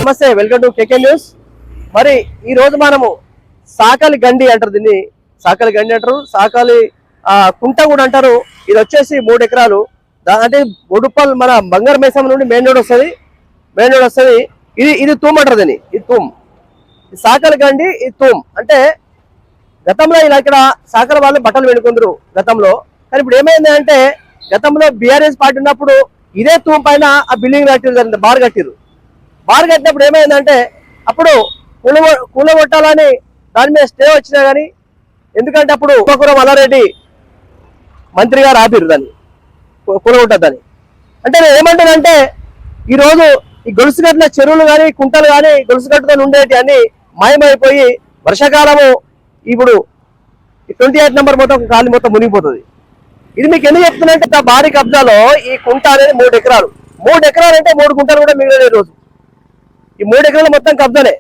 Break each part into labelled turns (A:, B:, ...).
A: నమస్తే, welcome to KK news. మరి ఈ రోజు మనము సాకలి గండి అంటారు, దీన్ని సాకలి గండి అంటారు, సాకలి కుంట కూడా అంటారు. ఇది వచ్చేసి 3 ఎకరాలు. అంటే బొడుపల్ మన బంగారు మేసం నుండి మెయిన్ రోడ్ వస్తుంది. ఇది తూమ్ అంటారు దీన్ని. ఇది తూమ్, సాకలి గండి, ఇది తూమ్. అంటే గతంలో ఇలా ఇక్కడ సాకల వాళ్ళు బట్టలు పెట్టుకుందరు గతంలో. కానీ ఇప్పుడు ఏమైంది అంటే, గతంలో బీఆర్ఎస్ పార్టీ ఉన్నప్పుడు ఇదే తూమ్ పైన ఆ బిల్డింగ్ కట్టిరు, బార్ కట్టినప్పుడు ఏమైందంటే, అప్పుడు కూలగొట్టాలని దాని మీద స్టే వచ్చినా కానీ, ఎందుకంటే అప్పుడు ఉపకురం మల్లారెడ్డి మంత్రి గారు ఆపిరు దాన్ని, కూలగొట్టద్దని. అంటే నేను ఏమంటానంటే, ఈరోజు ఈ గొలుసు కట్టిన చెరువులు కానీ కుంటలు కానీ గొలుసు కట్టుకొని ఉండేటి అన్ని మాయమైపోయి వర్షాకాలము ఇప్పుడు 28 నెంబర్ మొత్తం కాలి మొత్తం మునిగిపోతుంది. ఇది మీకు ఎందుకు చెప్తున్నా, భారీ కబ్జాలో ఈ కుంట అనేది 3 ఎకరాలు. 3 ఎకరాలు అంటే 3 గుంటలు కూడా మిగిలిన రోజు. ఈ 3 ఎకరాలు మొత్తం కబ్జానే,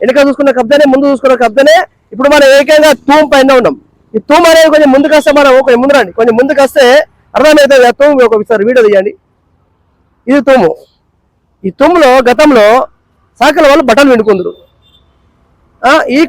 A: వెనుక చూసుకున్న కబ్జానే, ముందు చూసుకున్న కబ్జానే. ఇప్పుడు మనం ఏకంగా తూమ్ పైన ఉన్నాం. ఈ తూమ్ అనేది కొంచెం ముందుకు వస్తే, మనం కొంచెం ముందుకు వస్తే అర్థమవుతుంది. ఆ తూము ఒకసారి వీడియో తీయండి. ఇది తూము. ఈ తూములో గతంలో సాకల వాళ్ళు బట్టలు పిండుకుందరు. ఈ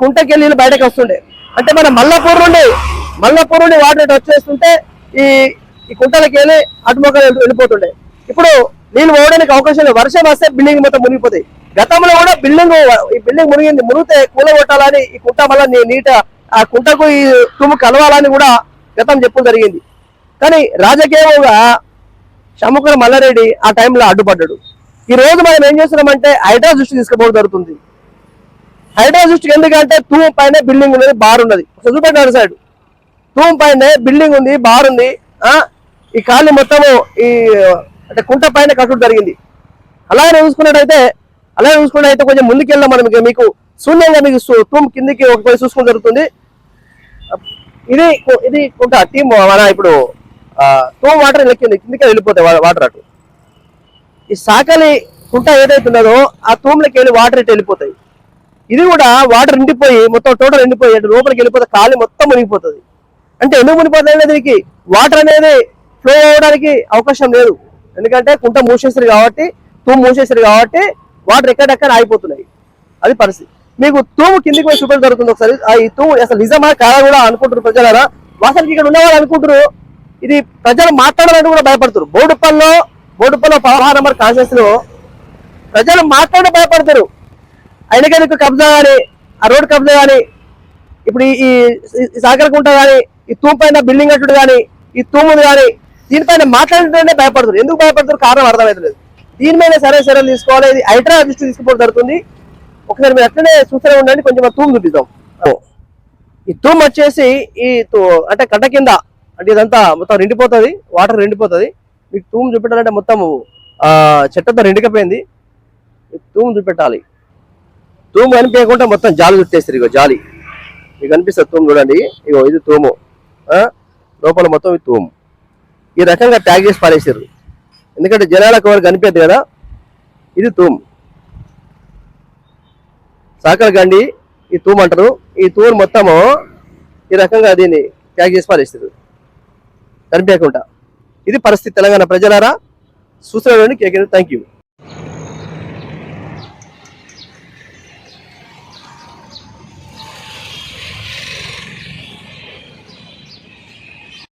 A: కుంటకి వెళ్ళి బయటకు వస్తుండే. అంటే మన మల్లాపూర్ నుండి వాటర్ వచ్చేస్తుంటే ఈ కుంటలకి వెళ్ళి అటుమొక్కలు వెళ్ళిపోతుండే. ఇప్పుడు నీళ్ళు పోవడానికి అవకాశం లేదు. వర్షం వస్తే బిల్డింగ్ మొత్తం మునిగిపోతాయి. గతంలో కూడా ఈ బిల్డింగ్ మునిగితే కూలగొట్టాలని ఈ కుంట మళ్ళీ నీట ఆ కుంటకు ఈ తుమ్ము కలవాలని కూడా గతం చెప్పడం జరిగింది. కానీ రాజకీయంగా షమ్ముఖ మల్లారెడ్డి ఆ టైంలో అడ్డుపడ్డాడు. ఈ రోజు మనం ఏం చేస్తున్నామంటే, హైడ్రా దృష్టి తీసుకుపోవడం జరుగుతుంది. హైడ్రా దృష్టికి ఎందుకంటే, తూము పైన బిల్డింగ్ ఉన్నది, బార్ ఉన్నది. చూపెట్టాడు సైడ్, తూము పైన బిల్డింగ్ ఉంది, బార్ ఉంది. ఈ ఖాళీ మొత్తము అంటే కుంట పైన కట్టడం జరిగింది. అలాగే చూసుకున్నట్టయితే కొంచెం ముందుకెళ్దాం మనం. మీకు శూన్యంగా మీకు తూము కిందికి ఒక చూసుకుని జరుగుతుంది. ఇది కుంట టీమ్ మన ఇప్పుడు తూము వాటర్ కిందికి వెళ్ళిపోతాయి వాటర్ అటు. ఈ సాకలి కుంట ఏదైతే ఉన్నదో ఆ తూములకి వెళ్ళి వాటర్ ఇటు వెళ్ళిపోతాయి. ఇది కూడా వాటర్ నిండిపోయి మొత్తం టోటల్ ఎండిపోయి అటు లోపలికి వెళ్ళిపోతే ఖాళీ మొత్తం మునిగిపోతుంది. అంటే ఎందుకు మునిగిపోతుంది అంటే, దీనికి వాటర్ అనేది ఫ్లో అవ్వడానికి అవకాశం లేదు. ఎందుకంటే కుంట మూసేసారు కాబట్టి, తూము మూసేసారు కాబట్టి వాటర్ ఎక్కడెక్కడ ఆగిపోతున్నాయి. అది పరిస్థితి. మీకు తూము కిందికి పోయి చూపడం జరుగుతుంది. ఒకసారి ఈ తూము అసలు నిజమా కాదా కూడా అనుకుంటారు ప్రజలారా. అసలు ఇక్కడ ఉన్న వాళ్ళు అనుకుంటారు, ఇది ప్రజలు మాట్లాడాలని కూడా భయపడతారు. బోడుపల్లో 16 నెంబర్ కాన్షియస్ లో ప్రజలు మాట్లాడే భయపడతారు. అయినకెందుకు కబ్జా కానీ, ఆ రోడ్ కబ్జా కానీ, ఇప్పుడు ఈ సాగర్ కుంట కానీ, ఈ తూము పైన బిల్డింగ్ కట్టుడు కానీ, ఈ తూముది కానీ, దీనిపైన మాట్లాడుతుంటే భయపడతారు. ఎందుకు భయపడతారు కారణం అర్థమవుతలేదు. దీని మీద చర్యలు తీసుకోవాలి. ఇది హైడ్రా దృష్టి తీసుకుపోవడం జరుగుతుంది. ఒకసారి మీరు అట్లనే చూస్తూనే ఉండండి. కొంచెం తూము చూపిద్దాం. ఈ తూము వచ్చేసి అంటే కట్ట కింద, అంటే ఇదంతా మొత్తం నిండిపోతుంది, వాటర్ నిండిపోతుంది. మీకు తూము చూపెట్టాలంటే మొత్తం చెట్టతో నిండికపోయింది. తూము చూపెట్టాలి. తూము కనిపించకుండా మొత్తం జాలి చుట్టేస్తారు. ఇగో జాలి మీకు కనిపిస్తుంది. తూము చూడండి, ఇగో ఇది తూము. లోపల మొత్తం ఇది తూము. ఈ రకంగా ట్యాగ్ చేసి పారేసారు. ఎందుకంటే జనాలకు ఎవరు కనిపించదు కదా. ఇది తూము, సాకల గండి, ఈ తూము అంటారు. ఈ తూము మొత్తము ఈ రకంగా దీన్ని ట్యాగ్ చేసి పారేస్తారు కనిపించకుండా. ఇది పరిస్థితి. తెలంగాణ ప్రజలారా చూస్తున్నారండి. కేకే, థ్యాంక్ యూ.